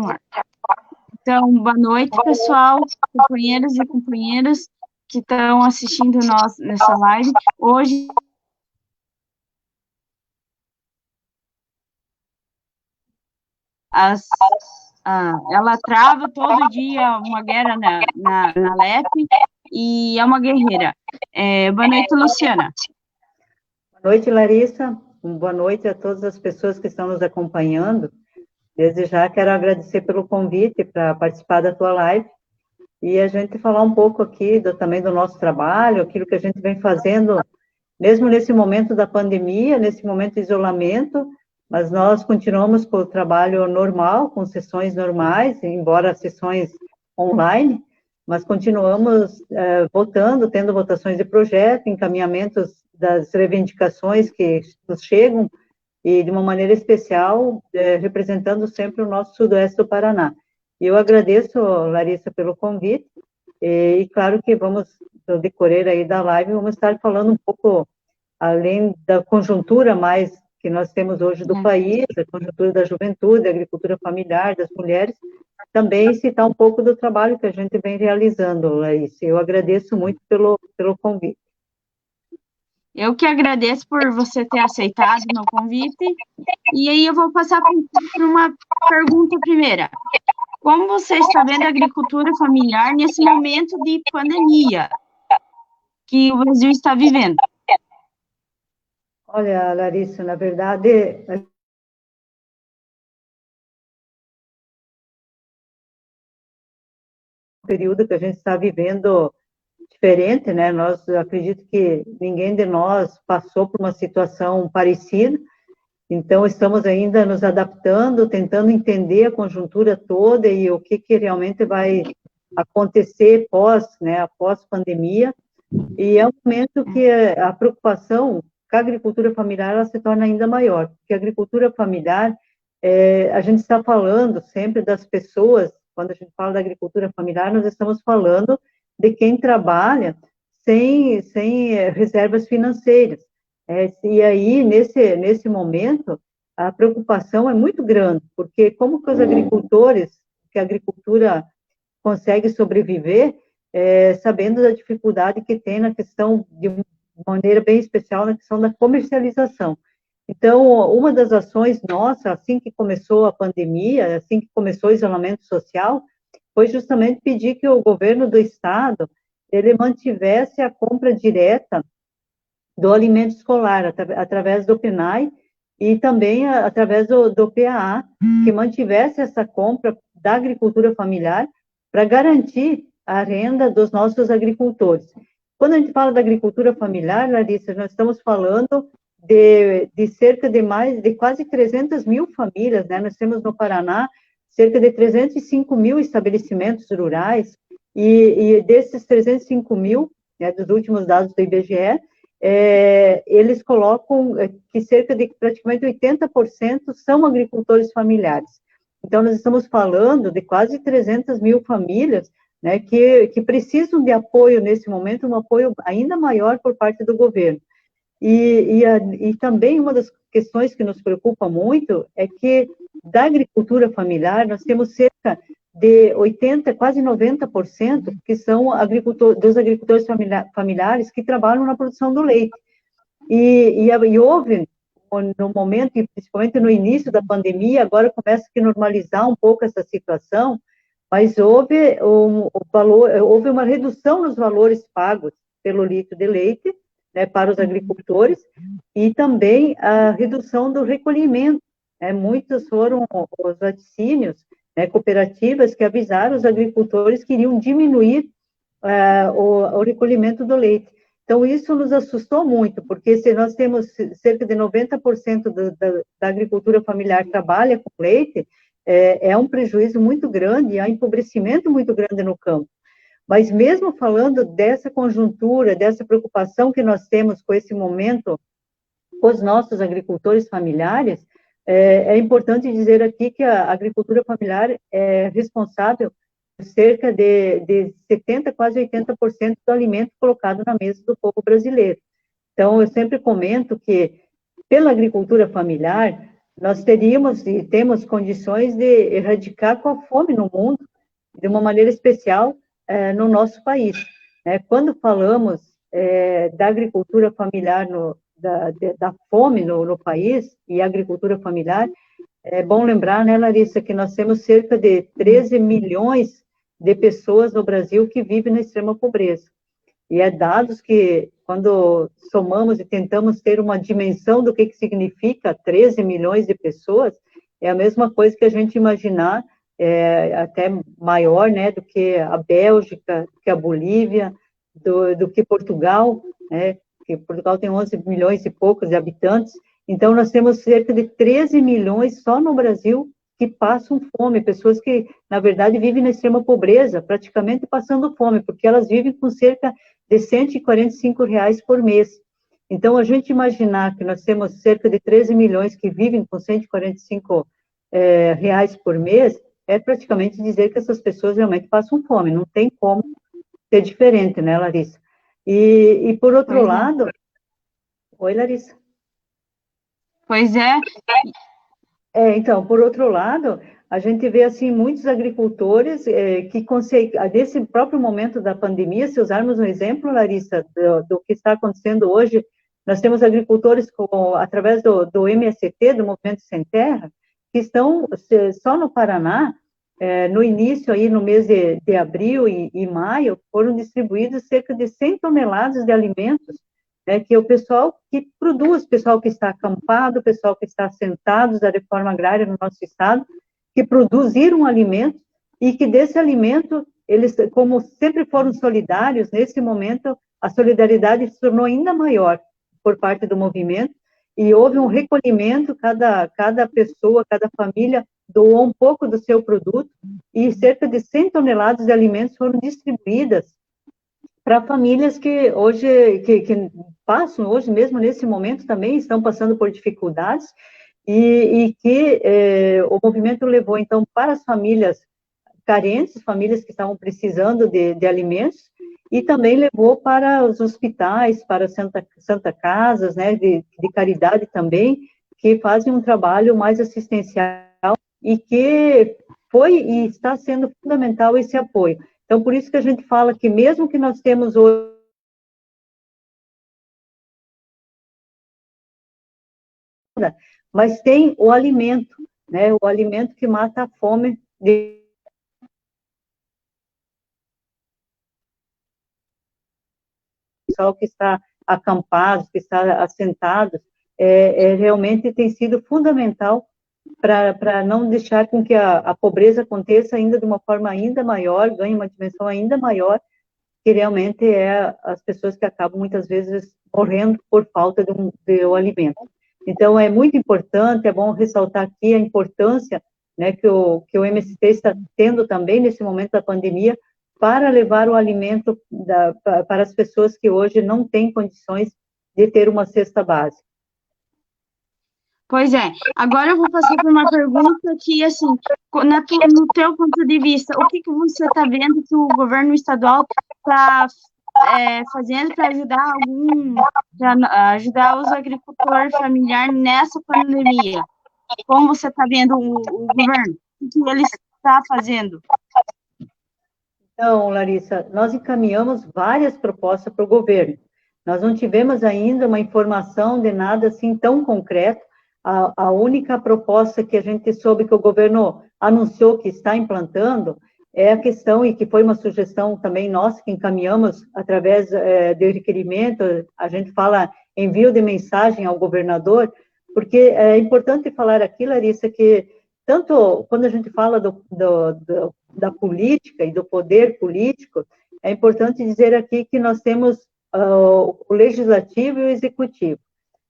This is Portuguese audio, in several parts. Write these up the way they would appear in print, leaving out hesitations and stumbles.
no ar. Então, boa noite, pessoal, companheiros e companheiras que estão assistindo nós nessa live. Hoje, ela trava todo dia uma guerra na LEP e é uma guerreira. Boa noite, Luciana. Boa noite, Larissa. Boa noite a todas as pessoas que estão nos acompanhando. Desde já quero agradecer pelo convite para participar da tua live e a gente falar um pouco aqui também do nosso trabalho, aquilo que a gente vem fazendo, mesmo nesse momento da pandemia, nesse momento de isolamento, mas nós continuamos com o trabalho normal, com sessões normais, embora sessões online, mas continuamos votando, tendo votações de projeto, encaminhamentos das reivindicações que nos chegam, e de uma maneira especial, representando sempre o nosso sudoeste do Paraná. E eu agradeço, Larissa, pelo convite, e claro que vamos, no decorrer aí da live, vamos estar falando um pouco, além da conjuntura mais que nós temos hoje do país, a conjuntura da juventude, da agricultura familiar, das mulheres, também citar um pouco do trabalho que a gente vem realizando, Larissa. Eu agradeço muito pelo convite. Eu que agradeço por você ter aceitado o meu convite. E aí eu vou passar por uma pergunta primeira. Como você está vendo a agricultura familiar nesse momento de pandemia que o Brasil está vivendo? Olha, Larissa, na verdade, o período que a gente está vivendo diferente, né? Nós acredito que ninguém de nós passou por uma situação parecida, então estamos ainda nos adaptando, tentando entender a conjuntura toda e o que realmente vai acontecer após pandemia, e é um momento que a preocupação com a agricultura familiar ela se torna ainda maior, porque a agricultura familiar, a gente está falando sempre das pessoas, quando a gente fala da agricultura familiar, nós estamos falando de quem trabalha sem reservas financeiras. E aí, nesse momento, a preocupação é muito grande, porque como que os agricultores, que a agricultura consegue sobreviver, sabendo da dificuldade que tem na questão, de maneira bem especial, na questão da comercialização. Então, uma das ações nossas, assim que começou a pandemia, assim que começou o isolamento social, foi justamente pedir que o governo do estado ele mantivesse a compra direta do alimento escolar, através do PNAE e também através do PAA, que mantivesse essa compra da agricultura familiar para garantir a renda dos nossos agricultores. Quando a gente fala da agricultura familiar, Larissa, nós estamos falando de cerca de quase 300 mil famílias, né? Nós temos no Paraná cerca de 305 mil estabelecimentos rurais, e desses 305 mil, né, dos últimos dados do IBGE, eles colocam que cerca de praticamente 80% são agricultores familiares. Então, nós estamos falando de quase 300 mil famílias, né, que precisam de apoio nesse momento, um apoio ainda maior por parte do governo. E também uma das questões que nos preocupa muito é que da agricultura familiar nós temos cerca de 80, quase 90%, que são dos agricultores familiares que trabalham na produção do leite. E houve, no momento, e principalmente no início da pandemia, agora começa a normalizar um pouco essa situação, mas houve uma redução nos valores pagos pelo litro de leite, né, para os agricultores, e também a redução do recolhimento. Muitos foram os laticínios, cooperativas que avisaram os agricultores que iriam diminuir o recolhimento do leite. Então, isso nos assustou muito, porque se nós temos cerca de 90% da agricultura familiar trabalha com leite, é um prejuízo muito grande, há empobrecimento muito grande no campo. Mas mesmo falando dessa conjuntura, dessa preocupação que nós temos com esse momento, com os nossos agricultores familiares, é importante dizer aqui que a agricultura familiar é responsável por cerca de 70%, quase 80% do alimento colocado na mesa do povo brasileiro. Então, eu sempre comento que, pela agricultura familiar, nós teríamos e temos condições de erradicar com a fome no mundo, de uma maneira especial no nosso país. Quando falamos da agricultura familiar, da fome no país, e agricultura familiar, é bom lembrar, né, Larissa, que nós temos cerca de 13 milhões de pessoas no Brasil que vivem na extrema pobreza. E é dados que, quando somamos e tentamos ter uma dimensão do que significa 13 milhões de pessoas, é a mesma coisa que a gente imaginar, até maior, né, do que a Bélgica, do que a Bolívia, do que Portugal, né, que Portugal tem 11 milhões e poucos de habitantes. Então, nós temos cerca de 13 milhões só no Brasil que passam fome, pessoas que, na verdade, vivem na extrema pobreza, praticamente passando fome, porque elas vivem com cerca de R$ 145 por mês. Então, a gente imaginar que nós temos cerca de 13 milhões que vivem com R$ 145 reais por mês, é praticamente dizer que essas pessoas realmente passam fome, não tem como ser diferente, né, Larissa? E por outro lado... Oi, Larissa. Pois é. Então, por outro lado, a gente vê, assim, muitos agricultores que conseguem, nesse próprio momento da pandemia, se usarmos um exemplo, Larissa, do que está acontecendo hoje, nós temos agricultores, através do MST, do Movimento Sem Terra, que estão, só no Paraná, no início, aí, no mês de abril e maio, foram distribuídos cerca de 100 toneladas de alimentos, que é o pessoal que produz, o pessoal que está acampado, o pessoal que está assentado da reforma agrária no nosso estado, que produziram alimento e que desse alimento, eles, como sempre foram solidários, nesse momento, a solidariedade se tornou ainda maior por parte do movimento e houve um recolhimento, cada pessoa, cada família doou um pouco do seu produto e cerca de 100 toneladas de alimentos foram distribuídas para famílias que hoje, que passam hoje mesmo, nesse momento também, estão passando por dificuldades, e que o movimento levou, então, para as famílias carentes, famílias que estavam precisando de alimentos, e também levou para os hospitais, para Santa Casas, né, de caridade também, que fazem um trabalho mais assistencial, e que foi e está sendo fundamental esse apoio. Então, por isso que a gente fala que mesmo que nós temos hoje, mas tem o alimento, né? O alimento que mata a fome de pessoal que está acampado, que está assentado, realmente tem sido fundamental para não deixar com que a pobreza aconteça ainda de uma forma ainda maior, ganhe uma dimensão ainda maior, que realmente é as pessoas que acabam muitas vezes morrendo por falta de um alimento. Então, é muito importante, é bom ressaltar aqui a importância, né, que o MST está tendo também nesse momento da pandemia, para levar o alimento para as pessoas que hoje não têm condições de ter uma cesta básica. Pois é. Agora eu vou passar por uma pergunta que, assim, no teu ponto de vista, o que você está vendo que o governo estadual está fazendo para ajudar os agricultores familiares nessa pandemia? Como você está vendo o governo? O que ele está fazendo? Então, Larissa, nós encaminhamos várias propostas para o governo. Nós não tivemos ainda uma informação de nada assim tão concreto. A única proposta que a gente soube que o governo anunciou que está implantando é a questão, e que foi uma sugestão também nossa, que encaminhamos através de requerimento, a gente fala envio de mensagem ao governador, porque é importante falar aqui, Larissa, que tanto quando a gente fala da política e do poder político, é importante dizer aqui que nós temos o legislativo e o executivo.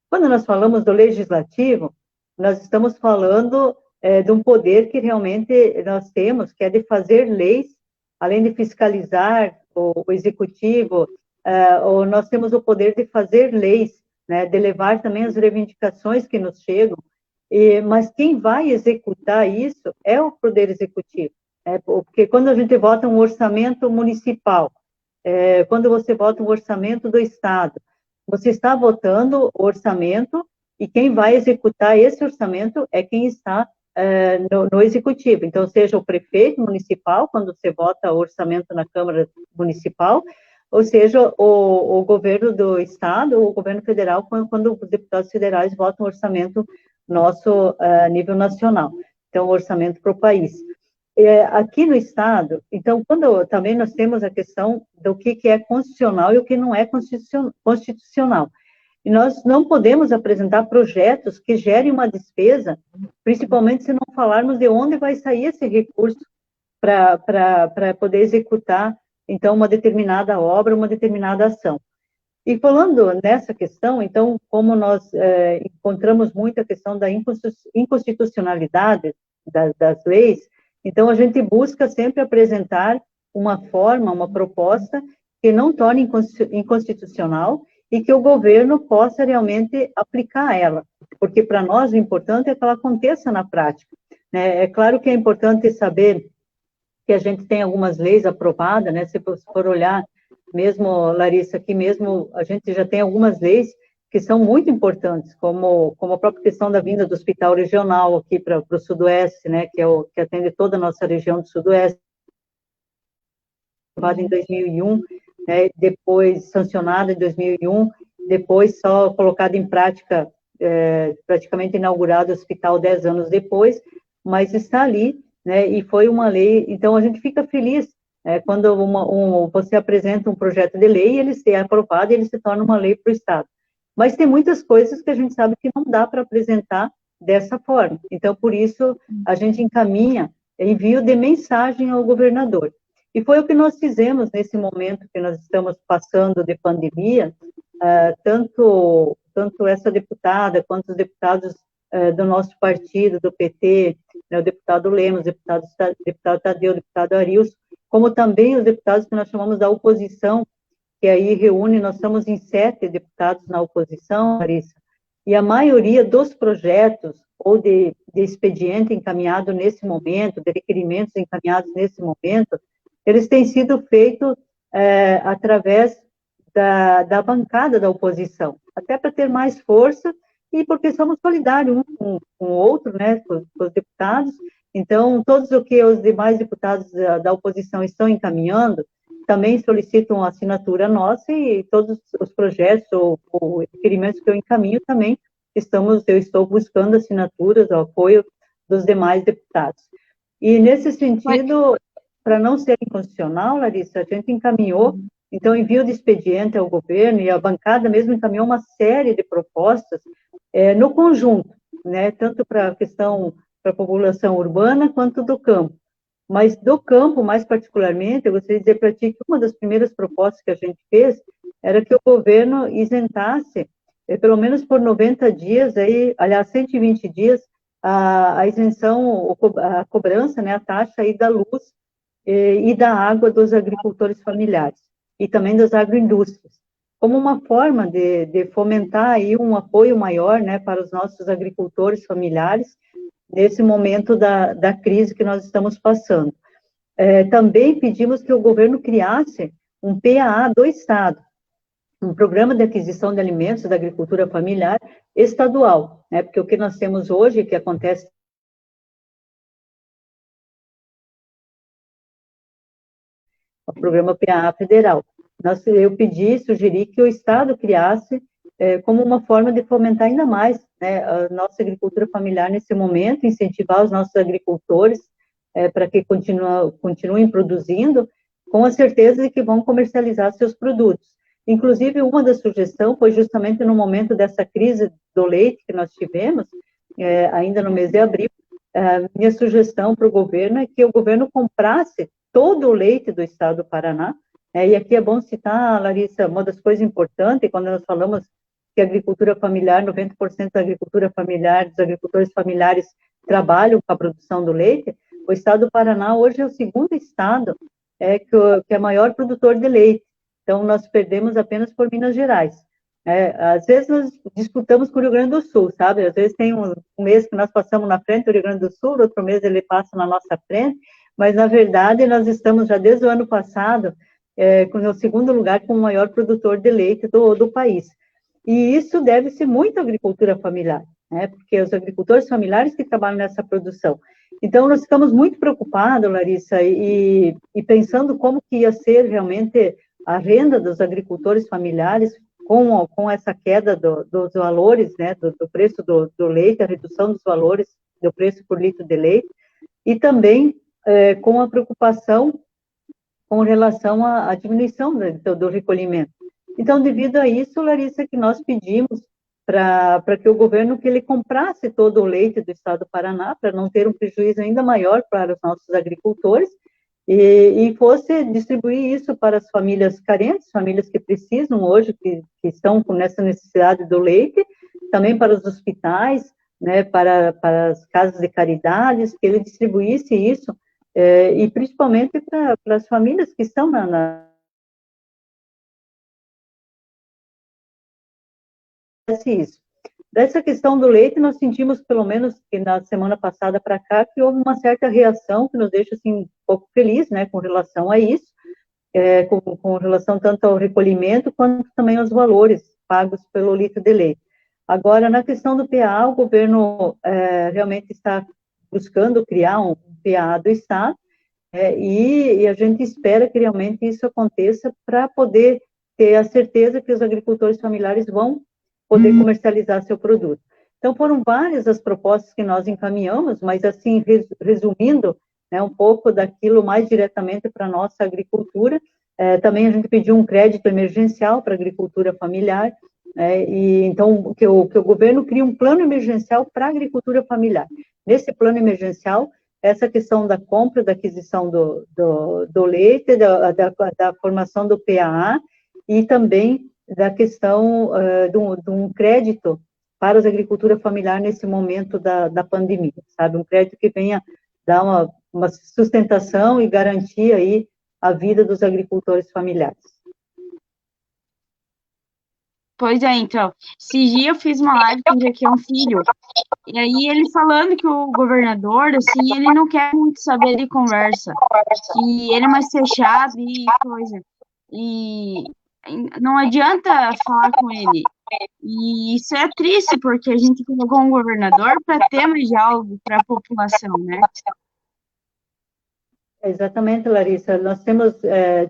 Quando nós falamos do legislativo, nós estamos falando de um poder que realmente nós temos, que é de fazer leis, além de fiscalizar o executivo, nós temos o poder de fazer leis, né, de levar também as reivindicações que nos chegam, mas quem vai executar isso é o poder executivo, porque quando a gente vota um orçamento municipal, quando você vota um orçamento do Estado, você está votando o orçamento e quem vai executar esse orçamento é quem está no executivo. Então, seja o prefeito municipal, quando você vota o orçamento na Câmara Municipal, ou seja, o governo do estado ou o governo federal, quando os deputados federais votam o orçamento nosso a nível nacional. Então, o orçamento para o país. Aqui no estado, então, quando também nós temos a questão do que é constitucional e o que não é constitucional. E nós não podemos apresentar projetos que gerem uma despesa, principalmente se não falarmos de onde vai sair esse recurso para poder executar, então, uma determinada obra, uma determinada ação. E falando nessa questão, então, como nós encontramos muito a questão da inconstitucionalidade das leis, então a gente busca sempre apresentar uma forma, uma proposta que não torne inconstitucional e que o governo possa realmente aplicar ela, porque para nós o importante é que ela aconteça na prática, né? É claro que é importante saber que a gente tem algumas leis aprovadas, né? Se for olhar, mesmo, Larissa, aqui mesmo, a gente já tem algumas leis que são muito importantes, como a própria questão da vinda do hospital regional aqui para o Sudoeste, né? Que atende toda a nossa região do Sudoeste, aprovada em 2001, né, depois sancionada em 2001, depois só colocada em prática, praticamente inaugurado o hospital 10 anos depois, mas está ali, né, e foi uma lei, então a gente fica feliz quando você apresenta um projeto de lei, ele é aprovado e ele se torna uma lei para o Estado. Mas tem muitas coisas que a gente sabe que não dá para apresentar dessa forma, então por isso a gente encaminha envio de mensagem ao governador. E foi o que nós fizemos nesse momento que nós estamos passando de pandemia, tanto essa deputada quanto os deputados do nosso partido, do PT, né, o deputado Lemos, deputado Tadeu, deputado Arilson, como também os deputados que nós chamamos da oposição, que aí reúne, nós estamos em 7 deputados na oposição, Larissa, e a maioria dos projetos ou de expediente encaminhado nesse momento, de requerimentos encaminhados nesse momento, eles têm sido feitos através da bancada da oposição, até para ter mais força e porque somos solidários um com o outro, né, com os deputados. Então, todos o que os demais deputados da oposição estão encaminhando, também solicitam a assinatura nossa e todos os projetos ou requerimentos que eu encaminho também eu estou buscando assinaturas, o apoio dos demais deputados. E nesse sentido, para não ser inconstitucional, Larissa, a gente encaminhou, então envio de expediente ao governo e a bancada mesmo encaminhou uma série de propostas no conjunto, né, tanto para a questão para a população urbana quanto do campo. Mas do campo, mais particularmente, eu gostaria de dizer para ti que uma das primeiras propostas que a gente fez era que o governo isentasse, pelo menos por 90 dias, aí, aliás, 120 dias, a isenção, a cobrança, né, a taxa aí da luz e da água dos agricultores familiares e também das agroindústrias, como uma forma de fomentar aí um apoio maior, né, para os nossos agricultores familiares nesse momento da crise que nós estamos passando. Também pedimos que o governo criasse um PAA do Estado, um programa de aquisição de alimentos da agricultura familiar estadual, né, porque o que nós temos hoje, que acontece o programa PAA federal. Eu sugeri que o Estado criasse como uma forma de fomentar ainda mais, né, a nossa agricultura familiar nesse momento, incentivar os nossos agricultores para que continuem produzindo, com a certeza de que vão comercializar seus produtos. Inclusive, uma das sugestões foi justamente no momento dessa crise do leite que nós tivemos, ainda no mês de abril, minha sugestão para o governo é que o governo comprasse todo o leite do estado do Paraná, e aqui é bom citar, Larissa, uma das coisas importantes, quando nós falamos que a agricultura familiar, 90% da agricultura familiar, dos agricultores familiares trabalham com a produção do leite, o estado do Paraná hoje é o segundo estado que é maior produtor de leite, então nós perdemos apenas por Minas Gerais. Às vezes nós disputamos com o Rio Grande do Sul, sabe? Às vezes tem um mês que nós passamos na frente do Rio Grande do Sul, outro mês ele passa na nossa frente, mas na verdade nós estamos já desde o ano passado no segundo lugar como o maior produtor de leite do país. e isso deve-se muito à agricultura familiar, né? Porque os agricultores familiares que trabalham nessa produção. Então, nós ficamos muito preocupados, Larissa, e pensando como que ia ser realmente a renda dos agricultores familiares com essa queda dos valores, né, do preço do leite, a redução dos valores do preço por litro de leite, e também com a preocupação com relação à diminuição do recolhimento. Então, devido a isso, Larissa, que nós pedimos para que o governo que ele comprasse todo o leite do estado do Paraná, para não ter um prejuízo ainda maior para os nossos agricultores, e fosse distribuir isso para as famílias carentes, famílias que precisam hoje, que estão com essa necessidade do leite, também para os hospitais, né, para as casas de caridades, que ele distribuísse isso, e principalmente para as famílias que estão isso. Dessa questão do leite, nós sentimos, pelo menos, que na semana passada para cá, que houve uma certa reação que nos deixa, assim, um pouco feliz, né, com relação a isso, com relação tanto ao recolhimento, quanto também aos valores pagos pelo litro de leite. Agora, na questão do PA, o governo realmente está buscando criar um PA do Estado, e a gente espera que realmente isso aconteça para poder ter a certeza que os agricultores familiares vão poder comercializar seu produto. Então, foram várias as propostas que nós encaminhamos, mas, assim, resumindo, né, um pouco daquilo mais diretamente para a nossa agricultura, também a gente pediu um crédito emergencial para a agricultura familiar, e então, que o governo crie um plano emergencial para a agricultura familiar. Nesse plano emergencial, essa questão da compra, da aquisição do leite, da formação do PAA, e também da questão de um crédito para as agriculturas familiares nesse momento da pandemia, sabe? Um crédito que venha dar uma sustentação e garantir aí a vida dos agricultores familiares. Pois é, então, esse dia eu fiz uma live com o Jequião Filho, e aí ele falando que o governador, assim, ele não quer muito saber de conversa, que ele é mais fechado e coisa, e não adianta falar com ele. E isso é triste, porque a gente colocou um governador para ter mais diálogo para a população, né? Exatamente, Larissa. Nós temos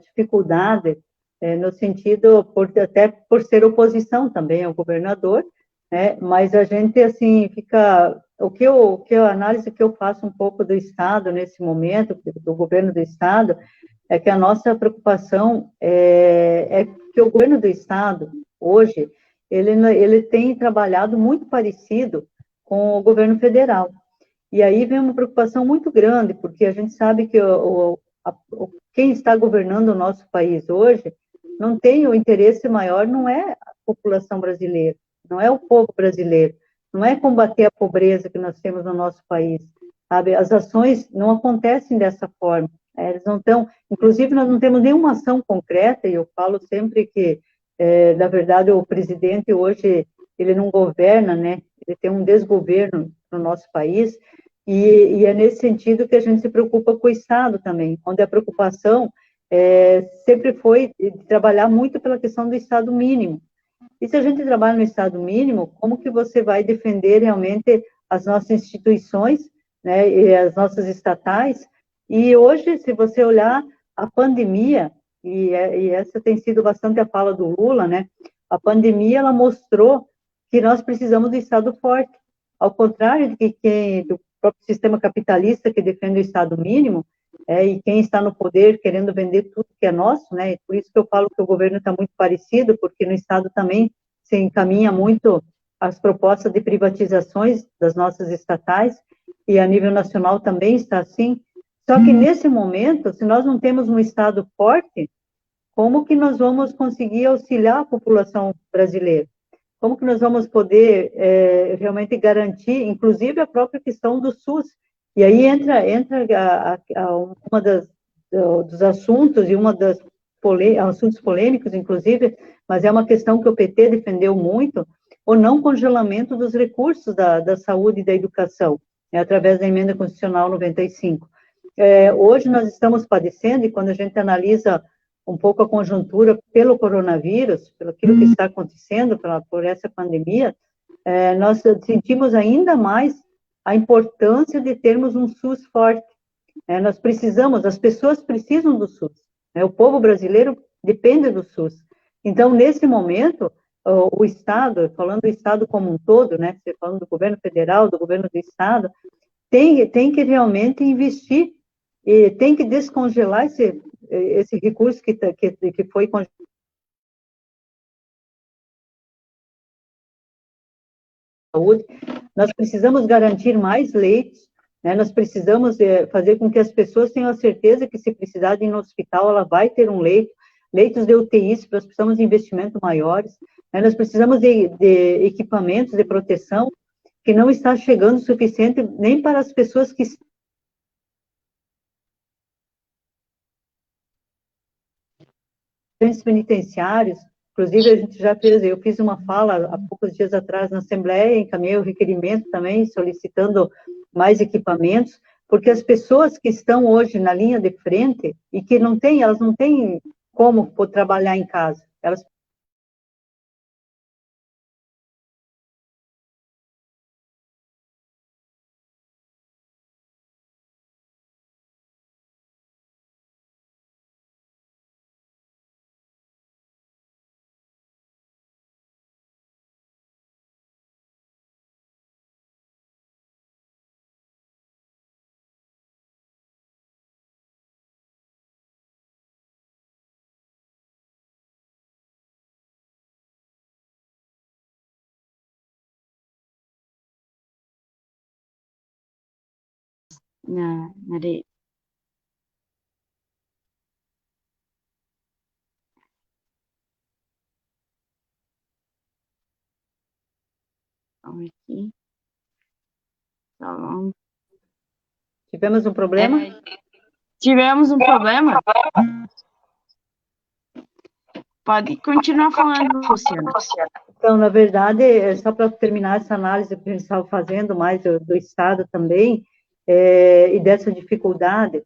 dificuldade no sentido, até por ser oposição também ao governador, né? Mas a gente, assim, fica... a análise que eu faço um pouco do Estado nesse momento, do governo do Estado, é que a nossa preocupação é que o governo do Estado, hoje, ele tem trabalhado muito parecido com o governo federal. E aí vem uma preocupação muito grande, porque a gente sabe que quem está governando o nosso país hoje não tem o interesse maior, não é a população brasileira, não é o povo brasileiro, não é combater a pobreza que nós temos no nosso país, sabe? As ações não acontecem dessa forma, eles não estão, inclusive nós não temos nenhuma ação concreta, e eu falo sempre que, na verdade, o presidente hoje, ele não governa, né? Ele tem um desgoverno no nosso país, e é nesse sentido que a gente se preocupa com o Estado também, onde a preocupação sempre foi de trabalhar muito pela questão do Estado mínimo. E se a gente trabalha no Estado mínimo, como que você vai defender realmente as nossas instituições, né, e as nossas estatais? E hoje, se você olhar a pandemia, e essa tem sido bastante a fala do Lula, né, a pandemia, ela mostrou que nós precisamos do Estado forte, ao contrário do próprio sistema capitalista que defende o Estado mínimo, e quem está no poder querendo vender tudo que é nosso, né? Por isso que eu falo que o governo está muito parecido, porque no Estado também se encaminha muito as propostas de privatizações das nossas estatais, e a nível nacional também está assim. Só que nesse momento, se nós não temos um Estado forte, como que nós vamos conseguir auxiliar a população brasileira? Como que nós vamos poder realmente garantir, inclusive a própria questão do SUS? E aí entra uma dos assuntos, e assuntos polêmicos, inclusive, mas é uma questão que o PT defendeu muito, o não congelamento dos recursos da saúde e da educação, através da emenda constitucional 95. Hoje nós estamos padecendo, e quando a gente analisa um pouco a conjuntura pelo coronavírus, pelo aquilo que está acontecendo, por essa pandemia, nós sentimos ainda mais a importância de termos um SUS forte. Nós precisamos, as pessoas precisam do SUS, o povo brasileiro depende do SUS. Então, nesse momento, o Estado, falando do Estado como um todo, né, você falando do governo federal, do governo do Estado, tem que realmente investir e tem que descongelar esse recurso que foi congelado. Nós precisamos garantir mais leitos, né? Nós precisamos fazer com que as pessoas tenham a certeza que, se precisar de ir no hospital, ela vai ter um leito, leitos de UTIs, nós precisamos de investimentos maiores, né? Nós precisamos de equipamentos de proteção, que não está chegando o suficiente nem para as pessoas que penitenciários. Inclusive, a gente já fez, eu fiz uma fala há poucos dias atrás na Assembleia, encaminhei o requerimento também, solicitando mais equipamentos, porque as pessoas que estão hoje na linha de frente e que elas não têm como trabalhar em casa, elas na areia. Vamos aqui. Então, tivemos um problema. Tivemos um problema. Pode continuar falando, Luciana. Então, na verdade, só para terminar essa análise que a gente estava fazendo, mais do Estado também, e dessa dificuldade,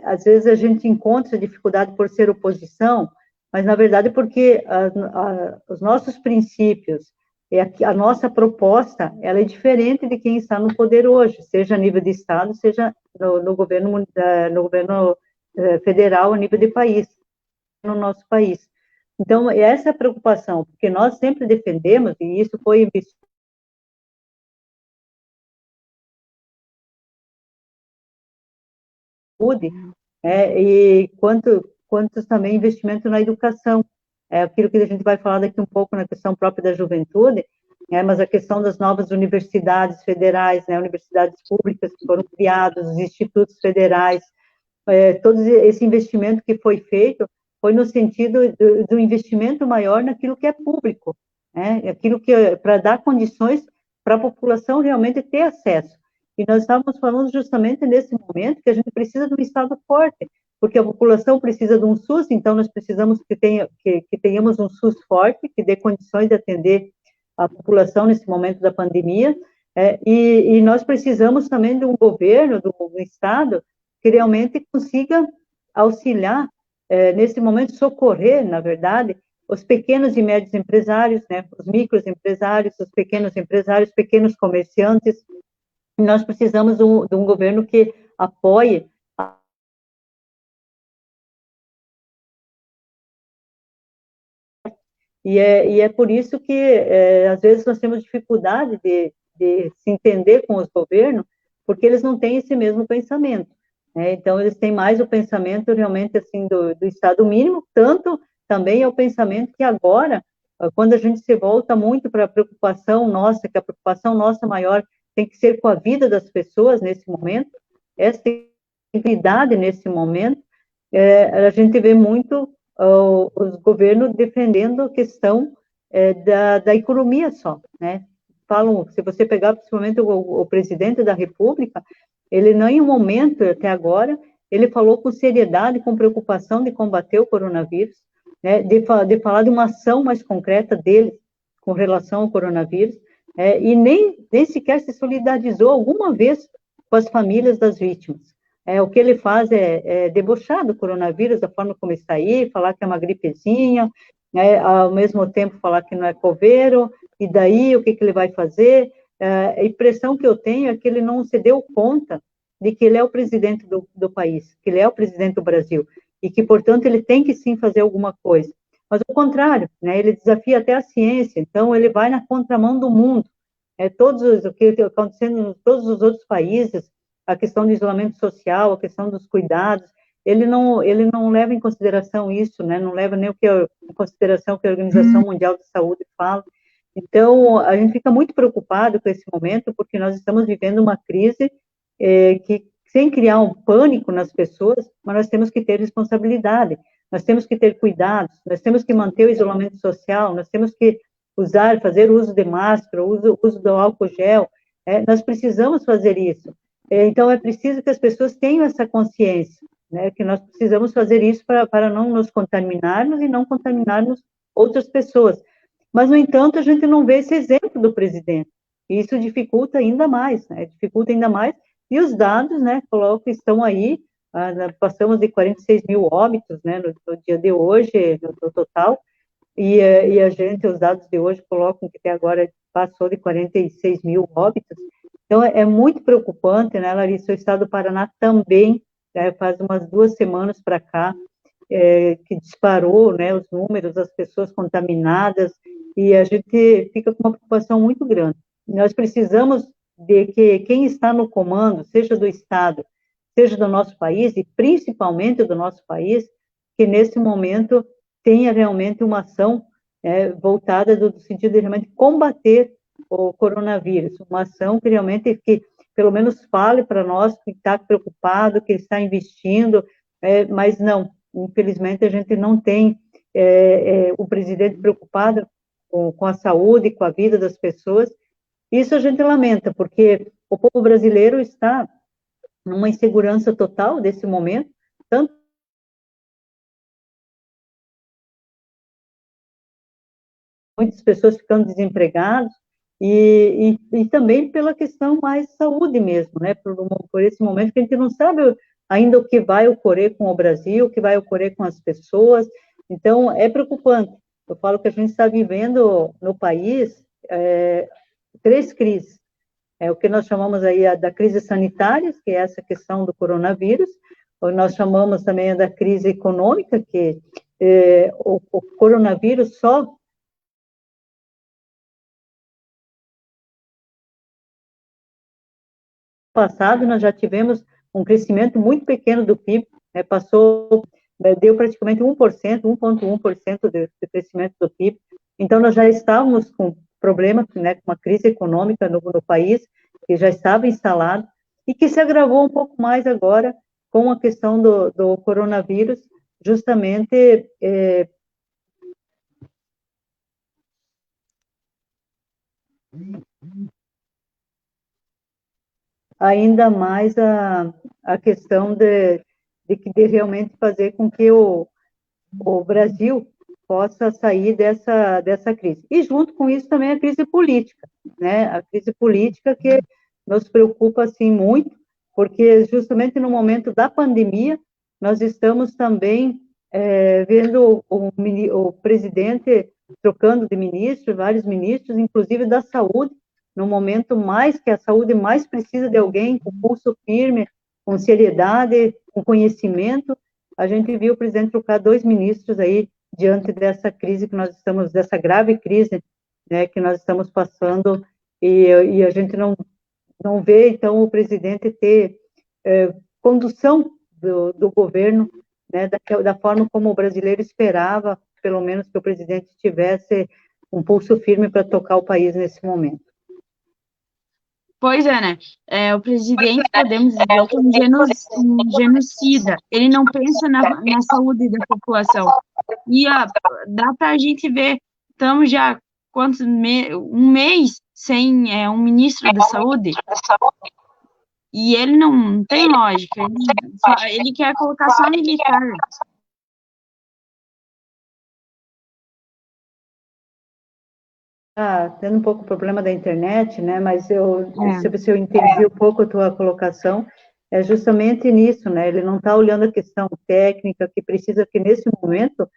às vezes a gente encontra dificuldade por ser oposição, mas, na verdade, porque os nossos princípios, a nossa proposta, ela é diferente de quem está no poder hoje, seja a nível de Estado, seja no governo federal, a nível de país, no nosso país. Então, essa é a preocupação, porque nós sempre defendemos, e isso foi investido e quantos também investimento na educação, aquilo que a gente vai falar daqui um pouco na questão própria da juventude, mas a questão das novas universidades federais, universidades públicas que foram criadas, os institutos federais, todo esse investimento que foi feito foi no sentido do investimento maior naquilo que é público, aquilo que para dar condições para a população realmente ter acesso. E nós estávamos falando justamente nesse momento que a gente precisa de um Estado forte, porque a população precisa de um SUS, então nós precisamos que tenhamos um SUS forte, que dê condições de atender a população nesse momento da pandemia, e nós precisamos também de um governo, do Estado, que realmente consiga auxiliar, nesse momento, socorrer, na verdade, os pequenos e médios empresários, os microempresários, os pequenos empresários, pequenos comerciantes. Nós precisamos de um governo que apoie e é por isso que, às vezes, nós temos dificuldade de se entender com os governos, porque eles não têm esse mesmo pensamento. Então, eles têm mais o pensamento, realmente, assim, do Estado mínimo, tanto também é o pensamento que agora, quando a gente se volta muito para a preocupação nossa, que a preocupação nossa maior tem que ser com a vida das pessoas nesse momento, essa integridade nesse momento, a gente vê muito os governos defendendo a questão da economia só, Falam, se você pegar principalmente o presidente da República, ele não, em um momento até agora, ele falou com seriedade, com preocupação de combater o coronavírus, de falar de uma ação mais concreta dele com relação ao coronavírus, e nem sequer se solidarizou alguma vez com as famílias das vítimas. O que ele faz é debochar do coronavírus, da forma como está aí, falar que é uma gripezinha, ao mesmo tempo falar que não é coveiro, e daí o que ele vai fazer? A impressão que eu tenho é que ele não se deu conta de que ele é o presidente do país, que ele é o presidente do Brasil, e que, portanto, ele tem que sim fazer alguma coisa. Mas, ao contrário, né, ele desafia até a ciência, então ele vai na contramão do mundo. O que está acontecendo em todos os outros países, a questão do isolamento social, a questão dos cuidados, ele não leva em consideração isso, né, não leva nem em consideração o que a Organização Mundial de Saúde fala. Então, a gente fica muito preocupado com esse momento, porque nós estamos vivendo uma crise que, sem criar um pânico nas pessoas, mas nós temos que ter responsabilidade, nós temos que ter cuidados, nós temos que manter o isolamento social, nós temos que fazer uso de máscara, uso do álcool gel, nós precisamos fazer isso. Então, é preciso que as pessoas tenham essa consciência, né, que nós precisamos fazer isso para não nos contaminarmos e não contaminarmos outras pessoas. Mas, no entanto, a gente não vê esse exemplo do presidente. E isso dificulta ainda mais, né? Dificulta ainda mais. E os dados, né, estão aí, passamos de 46 mil óbitos, né, no dia de hoje, no total, e os dados de hoje colocam que até agora passou de 46 mil óbitos. Então, é muito preocupante, né, Larissa? O estado do Paraná também, faz umas 2 semanas para cá, que disparou, né, os números das pessoas contaminadas, e a gente fica com uma preocupação muito grande. Nós precisamos de que quem está no comando, seja do Estado, seja do nosso país, e principalmente do nosso país, que nesse momento tenha realmente uma ação voltada no sentido de realmente combater o coronavírus, uma ação que realmente, que pelo menos fale para nós que está preocupado, que está investindo, mas não, infelizmente a gente não tem o presidente preocupado com a saúde, com a vida das pessoas. Isso a gente lamenta, porque o povo brasileiro está numa insegurança total desse momento, tanto muitas pessoas ficando desempregadas, e também pela questão mais saúde mesmo, né, por esse momento que a gente não sabe ainda o que vai ocorrer com o Brasil, o que vai ocorrer com as pessoas, então é preocupante. Eu falo que a gente está vivendo no país 3 crises, o que nós chamamos aí da crise sanitária, que é essa questão do coronavírus, ou nós chamamos também da crise econômica, que o coronavírus só passado nós já tivemos um crescimento muito pequeno do PIB, deu praticamente 1%, 1,1% de crescimento do PIB. Então, nós já estávamos com problema, né, com uma crise econômica no país, que já estava instalado, e que se agravou um pouco mais agora com a questão do coronavírus, justamente ainda mais a questão de realmente fazer com que o Brasil possa sair dessa crise. E junto com isso também a crise política, né? A crise política que nos preocupa assim muito, porque justamente no momento da pandemia nós estamos também vendo o presidente trocando de ministro, vários ministros, inclusive da saúde, no momento mais que a saúde mais precisa de alguém com pulso firme, com seriedade, com conhecimento. A gente viu o presidente trocar 2 ministros aí diante dessa crise que nós estamos, dessa grave crise, né, que nós estamos passando, e a gente não vê, então, o presidente ter condução do governo, né, da forma como o brasileiro esperava, pelo menos que o presidente tivesse um pulso firme para tocar o país nesse momento. Pois é, né? O presidente, podemos dizer que é um genocida. Ele não pensa na saúde da população. E dá para a gente ver, estamos já um mês sem um ministro da saúde, e ele não tem lógica. Ele quer colocar só militar. Tendo um pouco problema da internet, né? Mas se eu entendi um pouco a tua colocação, é justamente nisso, né? Ele não está olhando a questão técnica, que precisa, que nesse momento,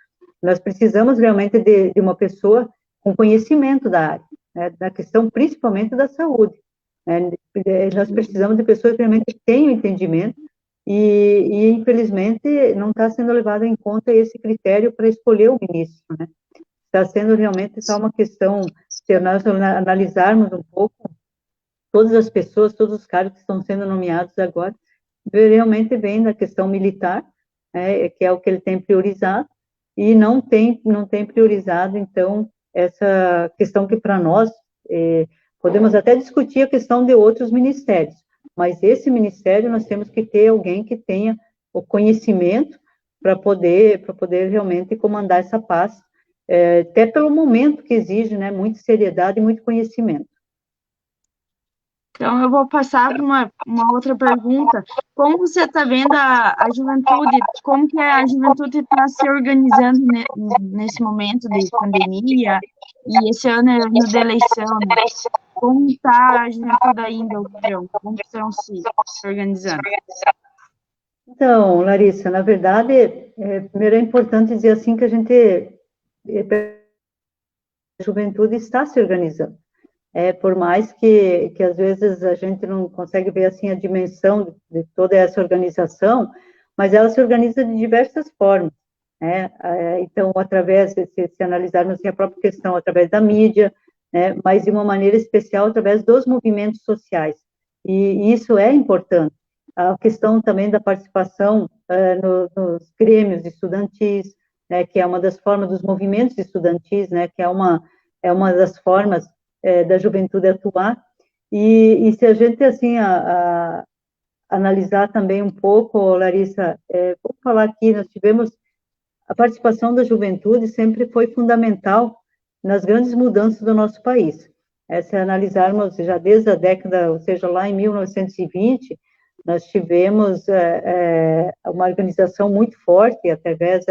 nós precisamos realmente de uma pessoa com conhecimento da área, né? Da questão principalmente da saúde, né? Nós precisamos de pessoas que realmente tenham entendimento infelizmente, não está sendo levado em conta esse critério para escolher o ministro, né? Está sendo realmente só uma questão, se nós analisarmos um pouco, todas as pessoas, todos os cargos que estão sendo nomeados agora, realmente vem da questão militar, né, que é o que ele tem priorizado, e não tem priorizado, então, essa questão que para nós, podemos até discutir a questão de outros ministérios, mas esse ministério nós temos que ter alguém que tenha o conhecimento para poder realmente comandar essa pasta, até pelo momento que exige, né, muita seriedade e muito conhecimento. Então, eu vou passar para uma outra pergunta. Como você está vendo a juventude, como que a juventude está se organizando nesse momento de pandemia, e esse ano é ano de eleição, né? Como está a juventude ainda, o região? Como estão se organizando? Então, Larissa, na verdade, primeiro é importante dizer assim que a juventude está se organizando. Por mais que às vezes a gente não consegue ver assim a dimensão de toda essa organização, mas ela se organiza de diversas formas, né? Então, através, se analisarmos assim, a própria questão, através da mídia, né? Mas de uma maneira especial através dos movimentos sociais, e isso é importante. A questão também da participação nos grêmios estudantis, né? Que é uma das formas dos movimentos estudantis, né? Que é uma das formas da juventude atuar, e se a gente, assim, analisar também um pouco, Larissa, vou falar aqui, nós tivemos, a participação da juventude sempre foi fundamental nas grandes mudanças do nosso país. Se analisarmos já desde a década, ou seja, lá em 1920, nós tivemos uma organização muito forte, através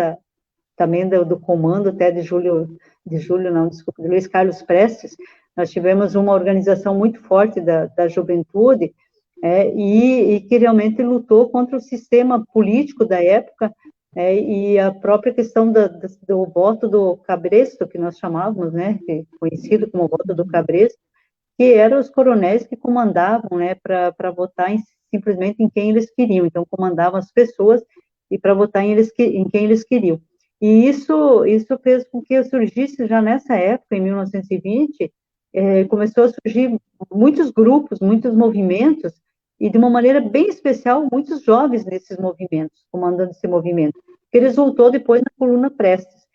também do comando até de Luiz Carlos Prestes. Nós tivemos uma organização muito forte da juventude, e que realmente lutou contra o sistema político da época, e a própria questão do voto do cabresto, que nós chamávamos, né, conhecido como voto do cabresto, que eram os coronéis que comandavam, né, para votar simplesmente em quem eles queriam. Então, comandavam as pessoas e para votar em quem eles queriam. E isso fez com que surgisse já nessa época, em 1920, começou a surgir muitos grupos, muitos movimentos, e de uma maneira bem especial, muitos jovens nesses movimentos, comandando esse movimento, que resultou depois na Coluna Prestes.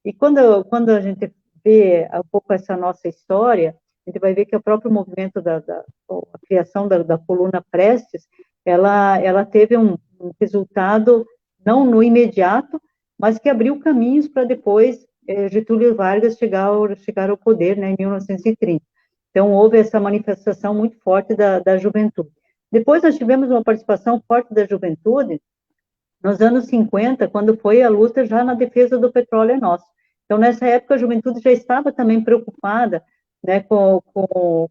E quando a gente vê um pouco essa nossa história, a gente vai ver que o próprio movimento a criação da Coluna Prestes, ela teve um resultado, não no imediato, mas que abriu caminhos para depois Getúlio Vargas chegar ao poder, né, em 1930. Então, houve essa manifestação muito forte da juventude. Depois, nós tivemos uma participação forte da juventude nos anos 50, quando foi a luta já na defesa do petróleo é nosso. Então, nessa época, a juventude já estava também preocupada, né, com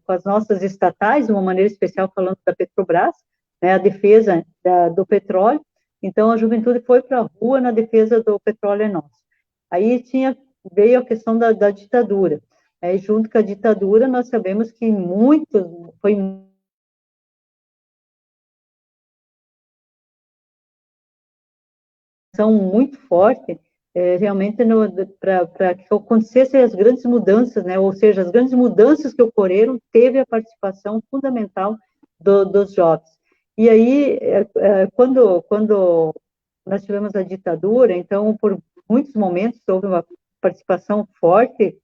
as nossas estatais, de uma maneira especial falando da Petrobras, né, a defesa do petróleo. Então, a juventude foi para a rua na defesa do petróleo é nosso. Aí veio a questão da ditadura. Junto com a ditadura, nós sabemos que foi muito forte, realmente para que acontecessem as grandes mudanças, né? Ou seja, as grandes mudanças que ocorreram teve a participação fundamental dos jovens. E aí, quando nós tivemos a ditadura, então, por muitos momentos, houve uma participação forte,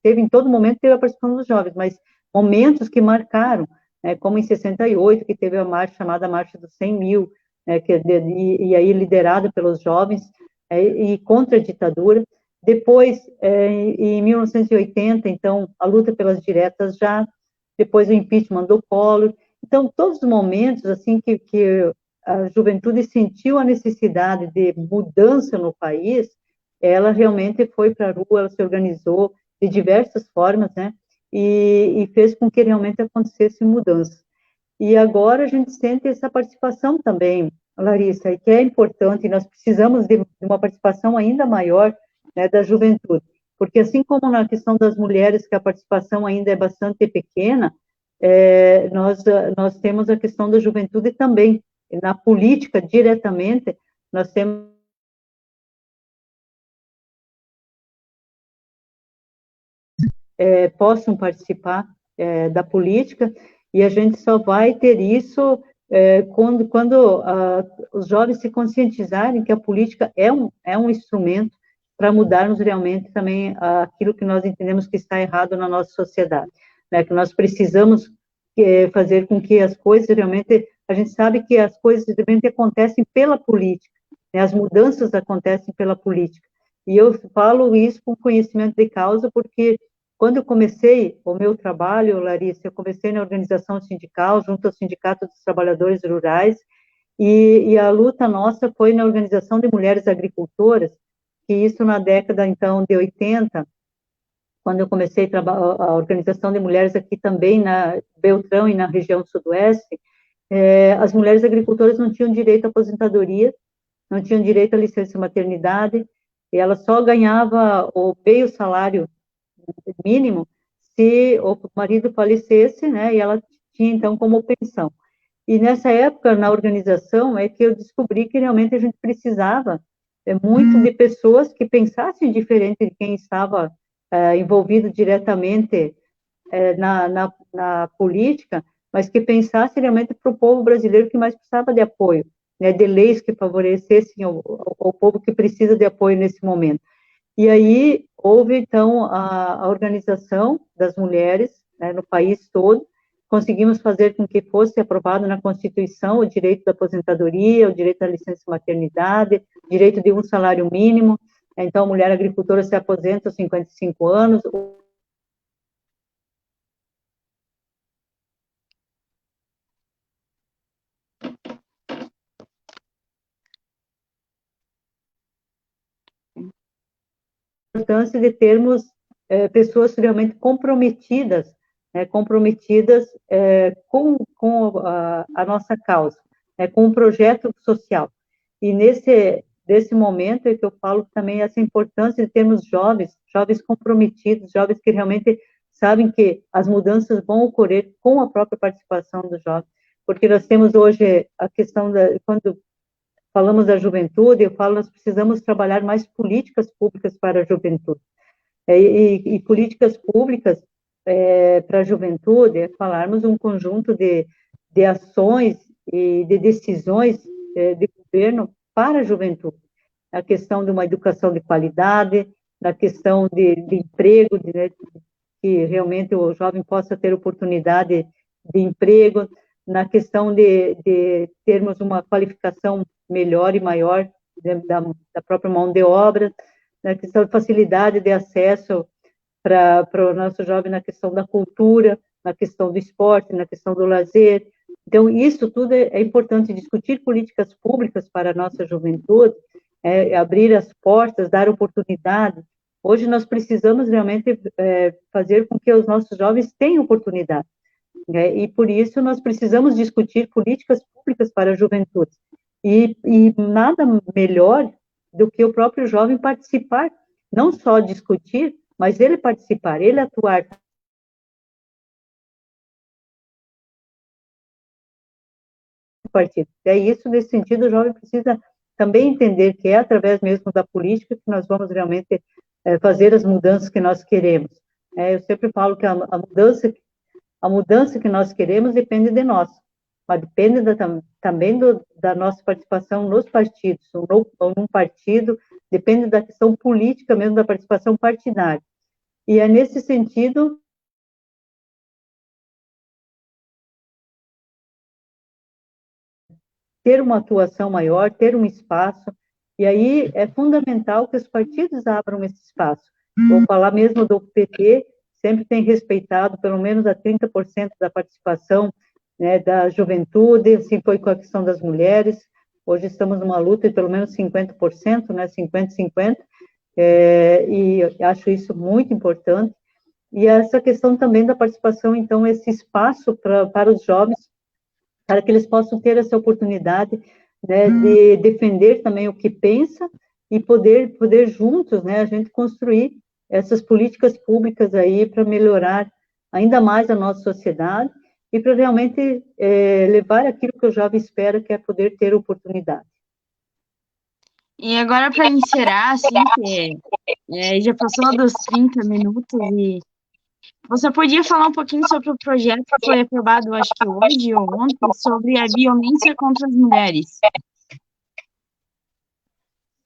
em todo momento teve a participação dos jovens, mas momentos que marcaram, né, como em 68, que teve a marcha chamada Marcha dos 100 mil, e aí liderada pelos jovens, e contra a ditadura. Depois, em 1980, então, a luta pelas diretas já, depois o impeachment do Collor. Então, todos os momentos assim que a juventude sentiu a necessidade de mudança no país, ela realmente foi para a rua, ela se organizou de diversas formas, né, e fez com que realmente acontecesse mudança. E agora a gente sente essa participação também, Larissa, e que é importante, e nós precisamos de uma participação ainda maior, né, da juventude, porque assim como na questão das mulheres, que a participação ainda é bastante pequena, nós temos a questão da juventude também, na política, diretamente, nós temos possam participar da política, e a gente só vai ter isso quando os jovens se conscientizarem que a política é um instrumento para mudarmos realmente também aquilo que nós entendemos que está errado na nossa sociedade, né? Que nós precisamos fazer com que as coisas realmente, a gente sabe que as coisas realmente acontecem pela política, né? As mudanças acontecem pela política, e eu falo isso com conhecimento de causa, porque quando eu comecei o meu trabalho, Larissa, eu comecei na organização sindical, junto ao Sindicato dos Trabalhadores Rurais, e a luta nossa foi na Organização de Mulheres Agricultoras, que isso na década, então, de 80, quando eu comecei a organização de mulheres aqui também na Beltrão e na região sudoeste, as mulheres agricultoras não tinham direito à aposentadoria, não tinham direito à licença maternidade, e ela só ganhava o meio salário mínimo se o marido falecesse, né, e ela tinha, então, como pensão. E nessa época, na organização, é que eu descobri que realmente a gente precisava muito de pessoas que pensassem diferente de quem estava envolvido diretamente na política, mas que pensasse realmente para o povo brasileiro que mais precisava de apoio, né, de leis que favorecessem o povo que precisa de apoio nesse momento. E aí houve, então, a organização das mulheres, né, no país todo. Conseguimos fazer com que fosse aprovado na Constituição o direito da aposentadoria, o direito da licença maternidade, o direito de um salário mínimo. Então, a mulher agricultora se aposenta aos 55 anos. A importância de termos pessoas realmente comprometidas, com a nossa causa, com um projeto social. E nesse momento é que eu falo também essa importância de termos jovens comprometidos, jovens que realmente sabem que as mudanças vão ocorrer com a própria participação dos jovens, porque nós temos hoje a questão quando falamos da juventude, eu falo, nós precisamos trabalhar mais políticas públicas para a juventude. E políticas públicas para a juventude é falarmos um conjunto de ações e de decisões de governo para a juventude. A questão de uma educação de qualidade, na questão de emprego, né, que realmente o jovem possa ter oportunidade de emprego, na questão de termos uma qualificação melhor e maior da própria mão de obra, na questão de facilidade de acesso para o nosso jovem na questão da cultura, na questão do esporte, na questão do lazer. Então, isso tudo é importante, discutir políticas públicas para a nossa juventude, abrir as portas, dar oportunidade. Hoje nós precisamos realmente fazer com que os nossos jovens tenham oportunidade, né? E por isso nós precisamos discutir políticas públicas para a juventude. E nada melhor do que o próprio jovem participar, não só discutir, mas ele participar, ele atuar. Partido. É isso, nesse sentido, o jovem precisa também entender que é através mesmo da política que nós vamos realmente fazer as mudanças que nós queremos. Eu sempre falo que a mudança que nós queremos depende de nós, mas depende também da nossa participação nos partidos, ou num partido, depende da questão política mesmo, da participação partidária. E é nesse sentido ter uma atuação maior, ter um espaço, e aí é fundamental que os partidos abram esse espaço. Vou falar mesmo do PT, sempre tem respeitado pelo menos a 30% da participação, né, da juventude, assim foi com a questão das mulheres. Hoje estamos numa luta de pelo menos 50%, né, 50-50, e acho isso muito importante. E essa questão também da participação, então, esse espaço para os jovens, para que eles possam ter essa oportunidade, né, de defender também o que pensa e poder juntos, né, a gente construir essas políticas públicas aí para melhorar ainda mais a nossa sociedade e para realmente levar aquilo que o jovem espera, que é poder ter oportunidade. E agora, para encerrar, assim, que já passou dos 30 minutos, e você podia falar um pouquinho sobre o projeto que foi aprovado, acho que hoje ou ontem, sobre a violência contra as mulheres?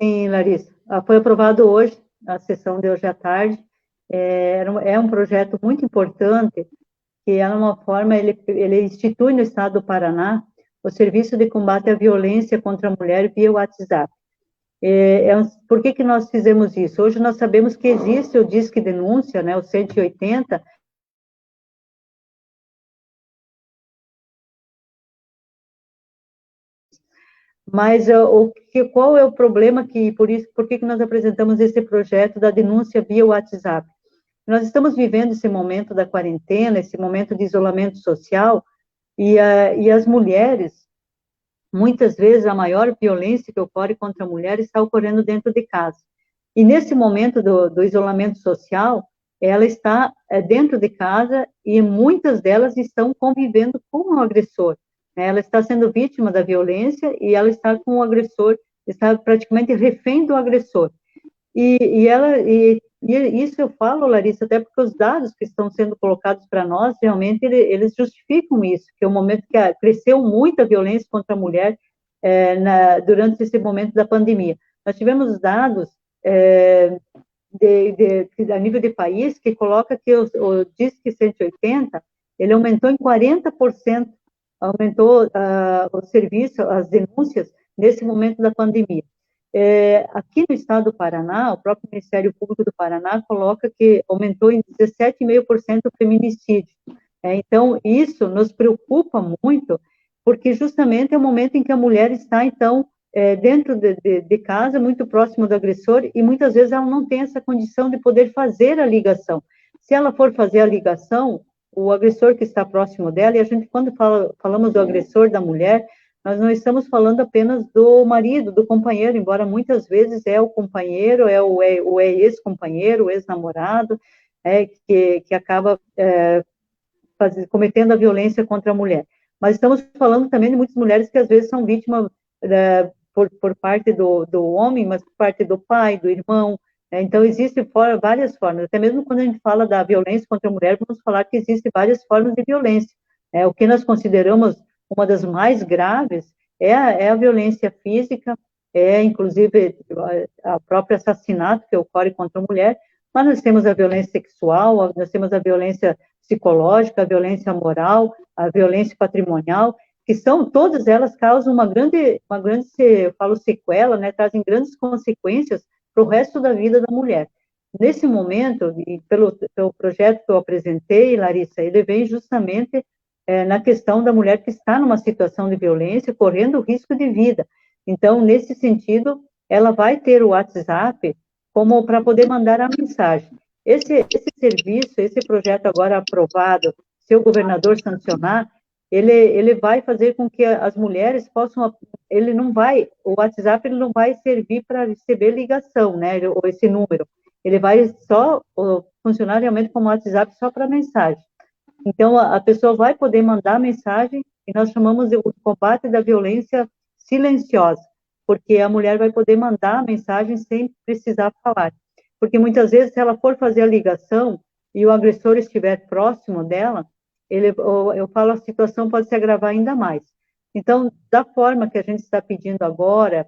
Sim, Larissa. Foi aprovado hoje, a sessão de hoje à tarde. É um projeto muito importante, que é uma forma, ele institui no estado do Paraná o Serviço de Combate à Violência contra a Mulher via WhatsApp. Por que nós fizemos isso? Hoje nós sabemos que existe o Disque Denúncia, né, o 180, mas qual é o problema por que nós apresentamos esse projeto da denúncia via WhatsApp? Nós estamos vivendo esse momento da quarentena, esse momento de isolamento social, e as mulheres, muitas vezes, a maior violência que ocorre contra a mulher está ocorrendo dentro de casa. E nesse momento do isolamento social, ela está dentro de casa e muitas delas estão convivendo com o agressor, né? Ela está sendo vítima da violência e ela está com o agressor, está praticamente refém do agressor. E isso eu falo, Larissa, até porque os dados que estão sendo colocados para nós, realmente, eles justificam isso, que é um momento que cresceu muito a violência contra a mulher durante esse momento da pandemia. Nós tivemos dados a nível de país que coloca que o Disque 180, ele aumentou em 40%, aumentou o serviço, as denúncias, nesse momento da pandemia. Aqui no estado do Paraná, o próprio Ministério Público do Paraná coloca que aumentou em 17,5% o feminicídio. Então, isso nos preocupa muito, porque justamente é o momento em que a mulher está, então, dentro de casa, muito próximo do agressor, e muitas vezes ela não tem essa condição de poder fazer a ligação. Se ela for fazer a ligação, o agressor que está próximo dela, e a gente, quando falamos do agressor da mulher, nós não estamos falando apenas do marido, do companheiro, embora muitas vezes é o companheiro, é o ex-companheiro, o ex-namorado, que acaba cometendo a violência contra a mulher. Mas estamos falando também de muitas mulheres que às vezes são vítimas por parte do homem, mas por parte do pai, do irmão. Então, existem várias formas. Até mesmo quando a gente fala da violência contra a mulher, vamos falar que existem várias formas de violência. O que nós consideramos uma das mais graves é a violência física, inclusive o próprio assassinato que ocorre contra a mulher, mas nós temos a violência sexual, nós temos a violência psicológica, a violência moral, a violência patrimonial, que todas elas causam uma grande, eu falo sequela, né, trazem grandes consequências para o resto da vida da mulher. Nesse momento, e pelo projeto que eu apresentei, Larissa, ele vem justamente na questão da mulher que está numa situação de violência, correndo risco de vida. Então, nesse sentido, ela vai ter o WhatsApp como para poder mandar a mensagem. Esse serviço, esse projeto agora aprovado, se o governador sancionar, ele vai fazer com que as mulheres possam, o WhatsApp ele não vai servir para receber ligação, né, ou esse número, ele vai só funcionar realmente como WhatsApp só para mensagem. Então, a pessoa vai poder mandar mensagem, e nós chamamos de o combate da violência silenciosa, porque a mulher vai poder mandar a mensagem sem precisar falar. Porque muitas vezes, se ela for fazer a ligação e o agressor estiver próximo dela, eu falo, a situação pode se agravar ainda mais. Então, da forma que a gente está pedindo agora,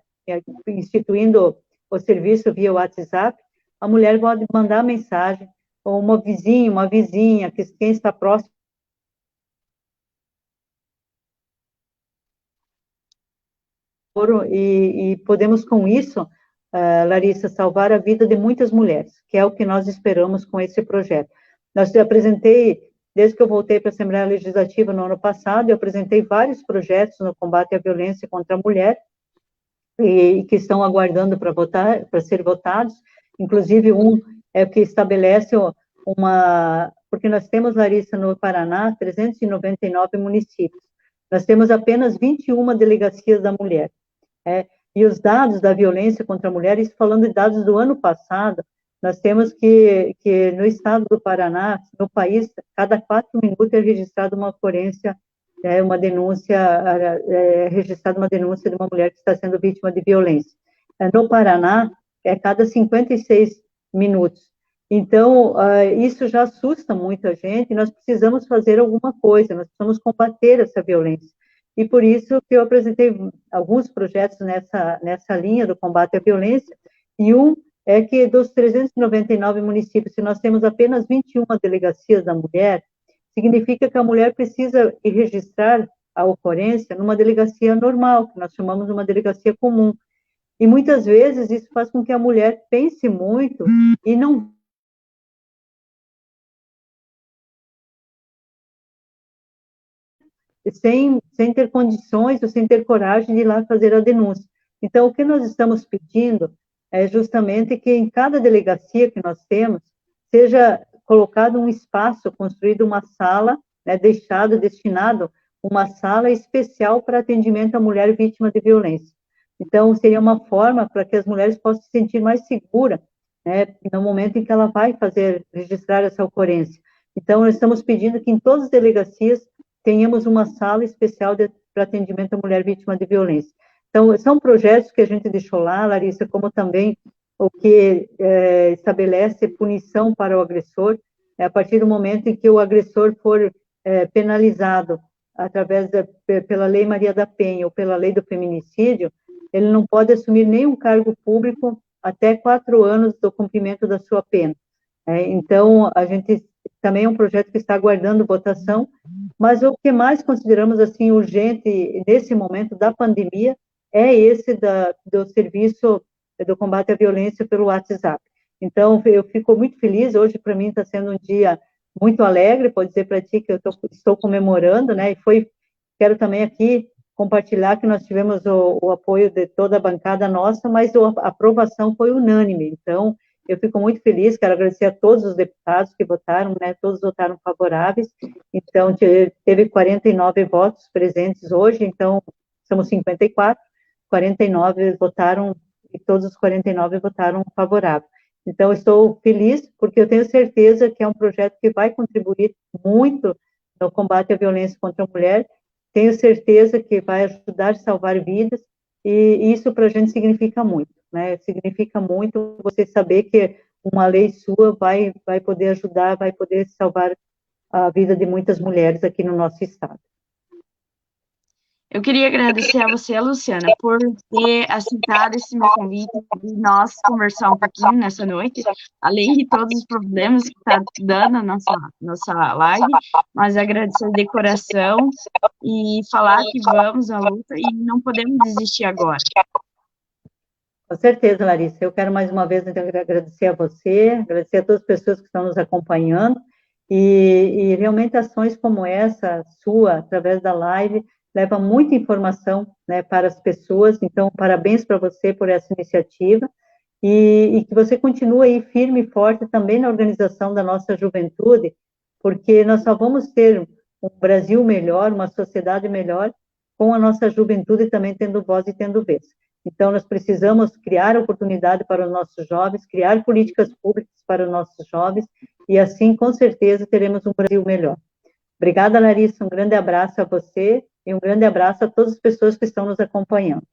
instituindo o serviço via WhatsApp, a mulher pode mandar mensagem, ou uma vizinha, quem está próximo. E podemos, com isso, Larissa, salvar a vida de muitas mulheres, que é o que nós esperamos com esse projeto. Nós apresentei, desde que eu voltei para a Assembleia Legislativa no ano passado, eu apresentei vários projetos no combate à violência contra a mulher, e que estão aguardando para ser votados, inclusive um que estabelece porque nós temos, Larissa, no Paraná, 399 municípios. nós temos apenas 21 delegacias da mulher. E os dados da violência contra a mulher, isso falando de dados do ano passado, nós temos que no estado do Paraná, no país, cada 4 minutos é registrada uma ocorrência, uma denúncia, registrada uma denúncia de uma mulher que está sendo vítima de violência. No Paraná, é cada 56 minutos. Então, isso já assusta muito a gente, nós precisamos fazer alguma coisa, nós precisamos combater essa violência. E por isso que eu apresentei alguns projetos nessa linha do combate à violência, e um é que dos 399 municípios, se nós temos apenas 21 delegacias da mulher, significa que a mulher precisa ir registrar a ocorrência numa delegacia normal, que nós chamamos de uma delegacia comum. E muitas vezes isso faz com que a mulher pense muito e não sem ter condições ou sem ter coragem de ir lá fazer a denúncia. Então, o que nós estamos pedindo é justamente que em cada delegacia que nós temos, seja colocado um espaço, construído uma sala, destinado uma sala especial para atendimento à mulher vítima de violência. Então, seria uma forma para que as mulheres possam se sentir mais seguras, no momento em que ela vai registrar essa ocorrência. Então, nós estamos pedindo que em todas as delegacias tenhamos uma sala especial para atendimento à mulher vítima de violência. Então, são projetos que a gente deixou lá, Larissa, como também o que estabelece punição para o agressor, a partir do momento em que o agressor for penalizado através pela Lei Maria da Penha ou pela Lei do Feminicídio, ele não pode assumir nenhum cargo público até 4 anos do cumprimento da sua pena. Então, a gente também é um projeto que está aguardando votação, mas o que mais consideramos assim urgente nesse momento da pandemia é esse do serviço do combate à violência pelo WhatsApp. Então, eu fico muito feliz, hoje para mim está sendo um dia muito alegre, pode dizer para ti que eu estou comemorando, e quero também aqui compartilhar que nós tivemos o apoio de toda a bancada nossa, mas a aprovação foi unânime, então, eu fico muito feliz, quero agradecer a todos os deputados que votaram, todos votaram favoráveis, então, teve 49 votos presentes hoje, então, somos 54, 49 votaram, e todos os 49 votaram favorável. Então, estou feliz, porque eu tenho certeza que é um projeto que vai contribuir muito no combate à violência contra a mulher, tenho certeza que vai ajudar a salvar vidas, e isso para a gente significa muito, significa muito você saber que uma lei sua vai poder ajudar, vai poder salvar a vida de muitas mulheres aqui no nosso estado. Eu queria agradecer a você, Luciana, por ter aceitado esse meu convite e nós conversar um pouquinho nessa noite, além de todos os problemas que está dando a nossa live, mas agradecer de coração e falar que vamos à luta e não podemos desistir agora. Com certeza, Larissa. Eu quero mais uma vez então, agradecer a você, agradecer a todas as pessoas que estão nos acompanhando e realmente ações como essa, sua, através da live, leva muita informação para as pessoas, então parabéns para você por essa iniciativa e que você continue aí firme e forte também na organização da nossa juventude, porque nós só vamos ter um Brasil melhor, uma sociedade melhor, com a nossa juventude também tendo voz e tendo vez. Então, nós precisamos criar oportunidade para os nossos jovens, criar políticas públicas para os nossos jovens, e assim, com certeza, teremos um Brasil melhor. Obrigada, Larissa, um grande abraço a você, e um grande abraço a todas as pessoas que estão nos acompanhando.